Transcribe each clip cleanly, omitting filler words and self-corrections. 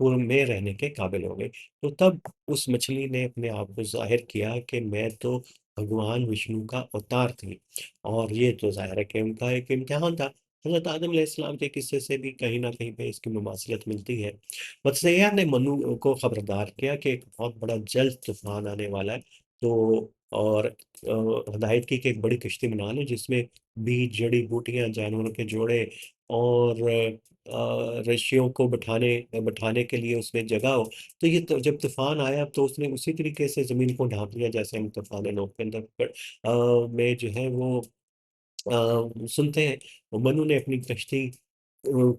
میں رہنے کے قابل ہو گئی۔ تو تب اس مچھلی نے اپنے آپ کو ظاہر کیا کہ میں تو بھگوان وشنو کا اوتار تھی، اور یہ تو ظاہر ہے کہ ان کا ایک امتحان تھا۔ حضرت آدم علیہ السلام کے قصے سے بھی کہیں نہ کہیں پہ اس کی مماثلت ملتی ہے۔ وسیع نے منو کو خبردار کیا کہ ایک بہت بڑا جلد طوفان آنے والا ہے، تو اور ہدایت کی کہ ایک بڑی کشتی بنا لیں جس میں بیج، جڑی بوٹیاں، جانوروں کے جوڑے اور رشیوں کو بٹھانے کے لیے اس میں جگہ ہو۔ تو یہ تو جب طوفان آیا تو اس نے اسی طریقے سے زمین کو ڈھانپ لیا جیسے ہم طوفان نوح کے اندر میں جو ہے وہ سنتے ہیں۔ منو نے اپنی کشتی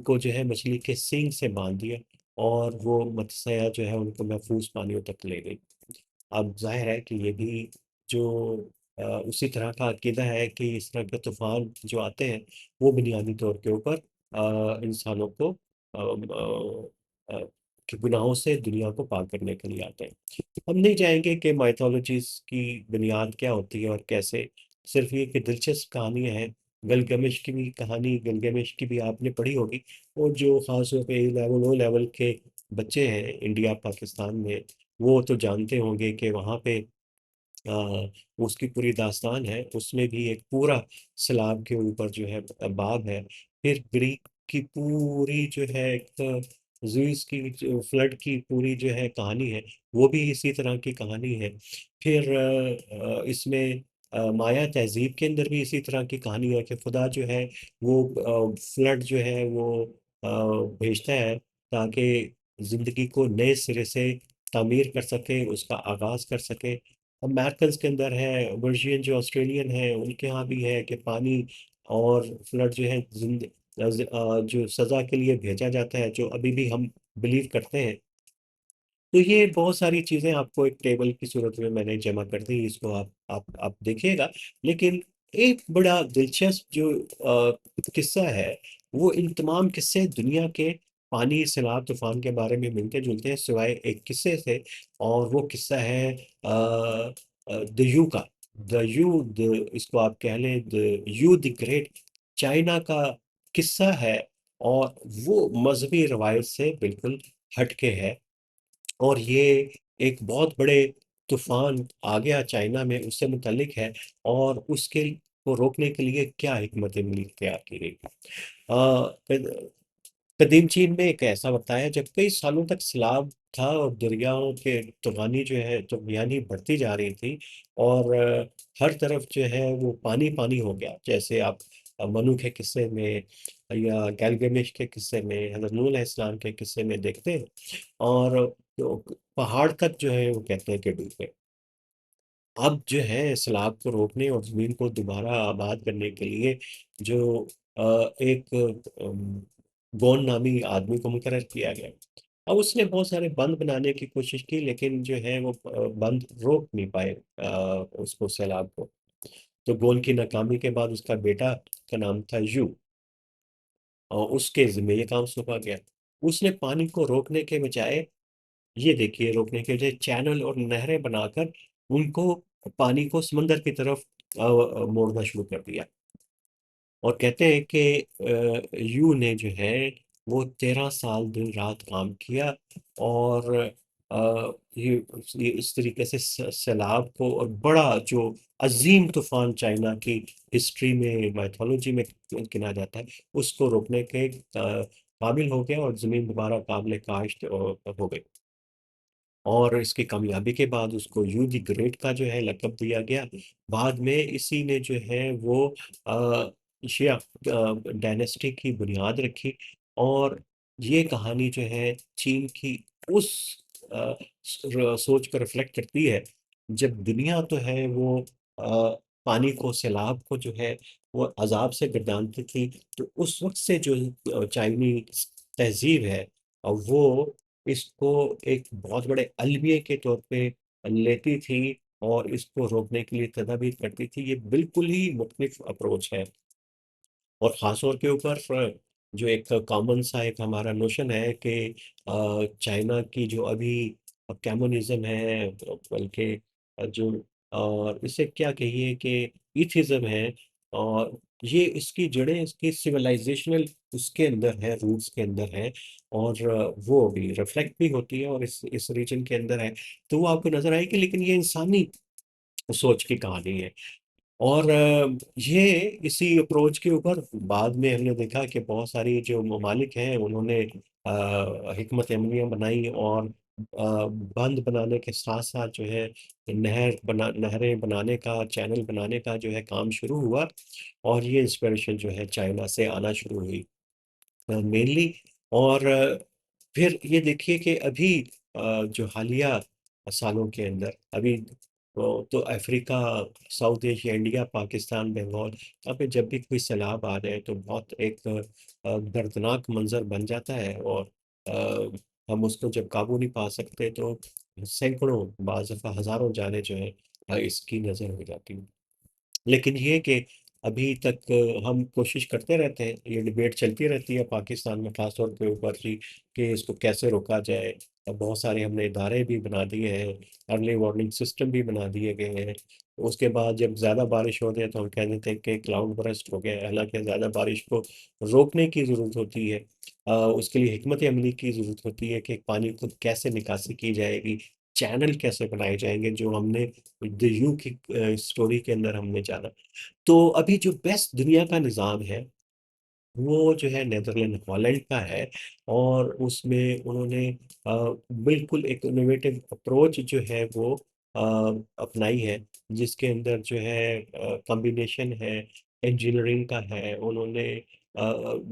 کو جو ہے مچھلی کے سینگ سے باندھ دیا، اور وہ متسیہ جو ہے ان کو محفوظ پانیوں تک لے گئی۔ اب ظاہر ہے کہ یہ بھی جو اسی طرح کا عقیدہ ہے کہ اس طرح کے طوفان جو آتے ہیں وہ بنیادی طور کے اوپر انسانوں کو آ، آ، آ، کے گناہوں سے دنیا کو پاک کرنے کے لیے آتے ہیں۔ ہم نہیں جائیں گے کہ مائتھولوجیز کی بنیاد کیا ہوتی ہے اور کیسے، صرف یہ کہ دلچسپ کہانیاں ہیں۔ گلگمش کی بھی کہانی، گلگمش کی بھی آپ نے پڑھی ہوگی، اور جو خاص طور پہ اے لیول او لیول کے بچے ہیں انڈیا پاکستان میں، وہ تو جانتے ہوں گے کہ وہاں پہ آ، اس کی پوری داستان ہے۔ اس میں بھی ایک پورا سیلاب کے اوپر جو ہے باب ہے۔ پھر گریک کی پوری جو ہے ایک زوئس کی فلڈ کی پوری جو ہے کہانی ہے، وہ بھی اسی طرح کی کہانی ہے۔ پھر اس میں مایا تہذیب کے اندر بھی اسی طرح کی کہانی ہے کہ خدا جو ہے وہ فلڈ جو ہے وہ بھیجتا ہے تاکہ زندگی کو نئے سرے سے تعمیر کر سکے، اس کا آغاز کر سکے۔ امیرکنس کے اندر ہے، ورجین جو آسٹریلین ہیں ان کے ہاں بھی ہے کہ پانی اور فلڈ جو ہے جو سزا کے لیے بھیجا جاتا ہے، جو ابھی بھی ہم بلیو کرتے ہیں۔ تو یہ بہت ساری چیزیں آپ کو ایک ٹیبل کی صورت میں نے جمع کر دی، اس کو آپ دیکھیے گا۔ لیکن ایک بڑا دلچسپ جو قصہ ہے، وہ ان تمام قصے دنیا کے پانی، سیلاب، طوفان کے بارے میں ملتے جلتے ہیں سوائے ایک قصے سے، اور وہ قصہ ہے دا یو کا۔ دا یو، اس کو آپ کہہ لیں دا یو دی گریٹ، چائنا کا قصہ ہے، اور وہ مذہبی روایت سے بالکل ہٹ کے ہے۔ اور یہ ایک بہت بڑے طوفان آ گیا چائنا میں، اس سے متعلق ہے، اور اس کے کو روکنے کے لیے کیا حکمت عملی اختیار کی گئی۔ قدیم چین میں ایک ایسا وقت آیا جب کئی سالوں تک سیلاب تھا، اور دریاؤں کے تغانی جو ہے طغیانی بڑھتی جا رہی تھی، اور ہر طرف جو ہے وہ پانی پانی ہو گیا، جیسے آپ منو کے قصے میں یا گیلگمش کے قصے میں، حضرت نوح علیہ السلام کے قصے میں دیکھتے ہیں۔ اور پہاڑ تک جو ہے وہ کہتے ہیں کہ ڈوبے۔ اب جو ہے سیلاب کو روکنے اور زمین کو دوبارہ آباد کرنے کے لیے جو ایک گون نامی آدمی کو مقرر کیا گیا۔ اب اس نے بہت سارے بند بنانے کی کوشش کی، لیکن جو ہے وہ بند روک نہیں پائے اس کو، سیلاب کو۔ تو گون کی ناکامی کے بعد اس کا بیٹا کا نام تھا یو، اور اس کے ذمہ یہ کام سونپا گیا۔ اس نے پانی کو روکنے کے بجائے، یہ دیکھیے، روکنے کے بجائے چینل اور نہریں بنا کر ان کو، پانی کو سمندر کی طرف موڑنا شروع کر دیا۔ اور کہتے ہیں کہ یو نے جو ہے وہ 13 سال دن رات کام کیا، اور یہ اس طریقے سے سیلاب کو، اور بڑا جو عظیم طوفان چائنا کی ہسٹری میں، مائتھولوجی میں گنا جاتا ہے، اس کو روکنے کے قابل ہو گیا، اور زمین دوبارہ قابل کاشت ہو گئی۔ اور اس کی کامیابی کے بعد اس کو یو دی گریٹ کا جو ہے لقب دیا گیا۔ بعد میں اسی نے جو ہے وہ شیعہ ڈائنیسٹی کی بنیاد رکھی، اور یہ کہانی جو ہے چین کی اس سوچ کو ریفلیکٹ کرتی ہے، جب دنیا تو ہے وہ پانی کو، سیلاب کو جو ہے وہ عذاب سے گردانتی تھی، تو اس وقت سے جو چائنی تہذیب ہے، وہ اس کو ایک بہت بڑے المیہ کے طور پہ لیتی تھی، اور اس کو روکنے کے لیے تدابیر کرتی تھی۔ یہ بالکل ہی مختلف اپروچ ہے، اور خاص طور کے اوپر جو ایک کامن سا ایک ہمارا نوشن ہے کہ چائنا کی جو ابھی کمیونزم ہے، بلکہ جو، اور اسے کیا کہیے کہ ایتھزم ہے، اور یہ اس کی جڑیں اس کی سویلائزیشنل اس کے اندر ہے، روٹس کے اندر ہے، اور وہ بھی ریفلیکٹ بھی ہوتی ہے اور اس ریجن کے اندر ہے، تو وہ آپ کو نظر آئے گی، لیکن یہ انسانی سوچ کی کہانی ہے۔ اور یہ اسی اپروچ کے اوپر بعد میں ہم نے دیکھا کہ بہت ساری جو ممالک ہیں انہوں نے حکمت عملیاں بنائی، اور بند بنانے کے ساتھ ساتھ جو ہے نہریں بنانے کا، چینل بنانے کا جو ہے کام شروع ہوا، اور یہ انسپریشن جو ہے چائنا سے آنا شروع ہوئی مینلی۔ اور پھر یہ دیکھیے کہ ابھی جو حالیہ سالوں کے اندر ابھی تو افریقہ، South Asia, India, Pakistan, Bengal, یہاں پہ جب بھی کوئی سیلاب آ جائے تو بہت ایک دردناک منظر بن جاتا ہے، اور ہم اس کو جب قابو نہیں پا سکتے تو سینکڑوں، بعض دفعہ ہزاروں جانیں جو ہیں اس کی نظر ہو جاتی ہیں۔ لیکن یہ کہ ابھی تک ہم کوشش کرتے رہتے ہیں، یہ ڈبیٹ چلتی رہتی ہے پاکستان میں خاص طور پہ اوپر جی، کہ اس کو کیسے روکا جائے۔ اب بہت سارے ہم نے ادارے بھی بنا دیے ہیں، ارلی وارننگ سسٹم بھی بنا دیے گئے ہیں۔ اس کے بعد جب زیادہ بارش ہوتی ہے تو ہم کہہ دیتے ہیں کہ کلاؤڈ برسٹ ہو گیا ہے، حالانکہ زیادہ بارش کو روکنے کی ضرورت ہوتی ہے۔ اس کے لیے حکمت عملی کی ضرورت ہوتی ہے کہ پانی کو کیسے نکاسی کی جائے گی، چینل کیسے بنائے جائیں گے، جو ہم نے دی یو کی اسٹوری کے اندر ہم نے جانا۔ تو ابھی جو بیسٹ دنیا کا نظام ہے وہ جو ہے نیدرلینڈ ہالینڈ کا ہے، اور اس میں انہوں نے بالکل ایک انوویٹو اپروچ جو ہے وہ اپنائی ہے، جس کے اندر جو ہے کمبینیشن ہے انجینئرنگ کا ہے۔ انہوں نے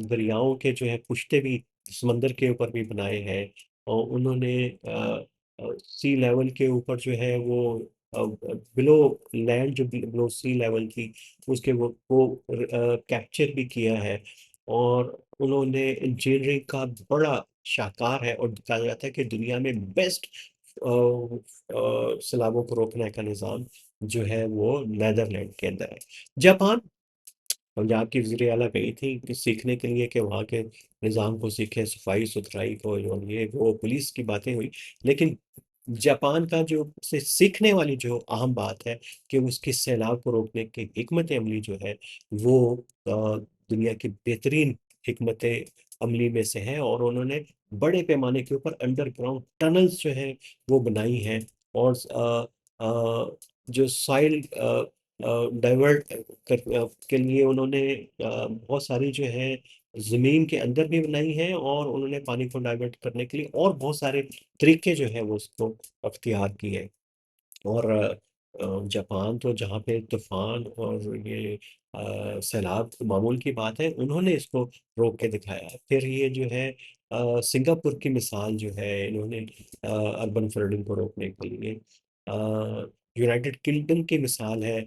دریاؤں کے جو ہے پشتے بھی سمندر کے اوپر بھی بنائے ہیں، اور انہوں نے سی لیول کے اوپر جو ہے وہ بلو لینڈ، جو بلو سی لیول تھی اس کے وہ کیپچر بھی کیا ہے، اور انہوں نے انجینئرنگ کا بڑا شاہکار ہے، اور بتایا جاتا ہے کہ دنیا میں بیسٹ سیلابوں کو روکنے کا نظام جو ہے وہ نیدرلینڈ کے اندر ہے۔ جاپان، پنجاب کی وزیر اعلیٰ گئی تھی کہ سیکھنے کے لیے کہ وہاں کے نظام کو سیکھے، صفائی ستھرائی کو، اور یہ وہ پولیس کی باتیں ہوئی، لیکن جاپان کا جو سے سیکھنے والی جو اہم بات ہے کہ اس کی سیلاب کو روکنے کی حکمت عملی جو ہے وہ دنیا کی بہترین حکمت عملی میں سے ہے، اور انہوں نے بڑے پیمانے کے اوپر انڈر گراؤنڈ ٹنلز جو ہیں وہ بنائی ہیں، اور جو سائل ڈائیورٹ کے لیے انہوں نے بہت ساری جو ہے زمین کے اندر بھی بنائی ہیں، اور انہوں نے پانی کو ڈائیورٹ کرنے کے لیے اور بہت سارے طریقے جو ہیں وہ اس کو اختیار کیے۔ اور جاپان تو جہاں پہ طوفان اور یہ سیلاب معمول کی بات ہے، انہوں نے اس کو روک کے دکھایا۔ پھر یہ جو ہے سنگاپور کی مثال جو ہے، انہوں نے اربن فلڈنگ کو روکنے کے لیے یونائٹڈ کنگڈم کی مثال ہے،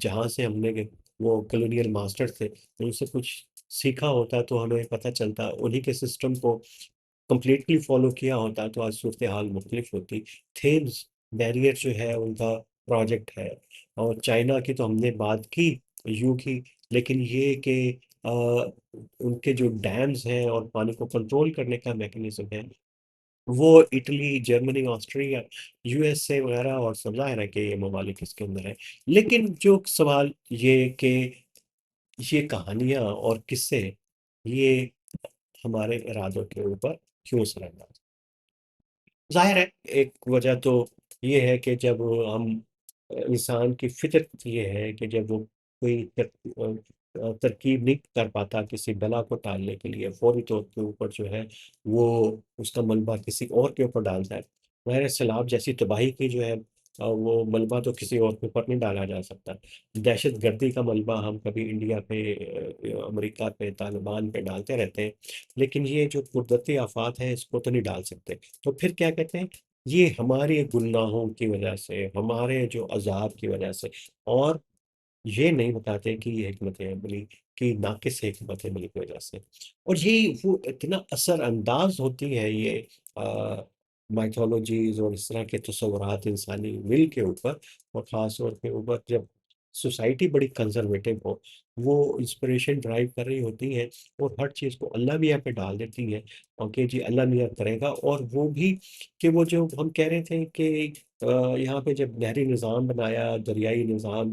جہاں سے ہم نے وہ کلونیل ماسٹر تھے، ان سے کچھ سیکھا ہوتا تو ہمیں پتہ چلتا، انہی کے سسٹم کو کمپلیٹلی فالو کیا ہوتا تو آج صورتحال مختلف ہوتی۔ تھیمز بیریئر جو ہے ان کا پروجیکٹ ہے، اور چائنا کی تو ہم نے بات کی، یو کی، لیکن یہ کہ ان کے جو ڈیمز ہیں اور پانی کو کنٹرول کرنے کا میکنزم ہے وہ Italy, Germany, Austria, U S A وغیرہ، اور سب ظاہر ہے کہ یہ ممالک اس کے اندر ہے۔ لیکن جو سوال یہ کہ یہ کہانیاں اور قصے یہ ہمارے ارادوں کے اوپر کیوں اثر انداز؟ ظاہر ہے ایک وجہ تو یہ ہے کہ جب ہم انسان کی فطرت یہ ہے کہ جب وہ کوئی ترکیب نہیں کر پاتا کسی بلا کو ٹالنے کے لیے، فوری طور کے اوپر جو ہے وہ اس کا ملبہ کسی اور کے اوپر ڈالتا ہے۔ ظاہر سیلاب جیسی تباہی کی جو ہے وہ ملبہ تو کسی اور کے اوپر نہیں ڈالا جا سکتا۔ دہشت گردی کا ملبہ ہم کبھی انڈیا پہ، امریکہ پہ، طالبان پہ ڈالتے رہتے ہیں، لیکن یہ جو قدرتی آفات ہیں اس کو تو نہیں ڈال سکتے۔ تو پھر کیا کہتے ہیں، یہ ہمارے گناہوں کی وجہ سے، ہمارے جو عذاب کی وجہ سے، اور یہ نہیں بتاتے کہ یہ حکمت عملی کی ناقص حکمت عملی کی وجہ سے۔ اور یہ وہ اتنا اثر انداز ہوتی ہے یہ مائتھولوجیز اور اس طرح کے تصورات انسانی ول کے اوپر، اور خاص طور پہ اوپر جب سوسائٹی بڑی کنزرویٹو ہو، وہ انسپریشن ڈرائیو کر رہی ہوتی ہے، اور ہر چیز کو اللہ میاں پہ ڈال دیتی ہے، اور کہ جی اللہ میاں کرے گا، اور وہ بھی کہ وہ جو ہم کہہ رہے تھے کہ یہاں پہ جب نہری نظام بنایا، دریائی نظام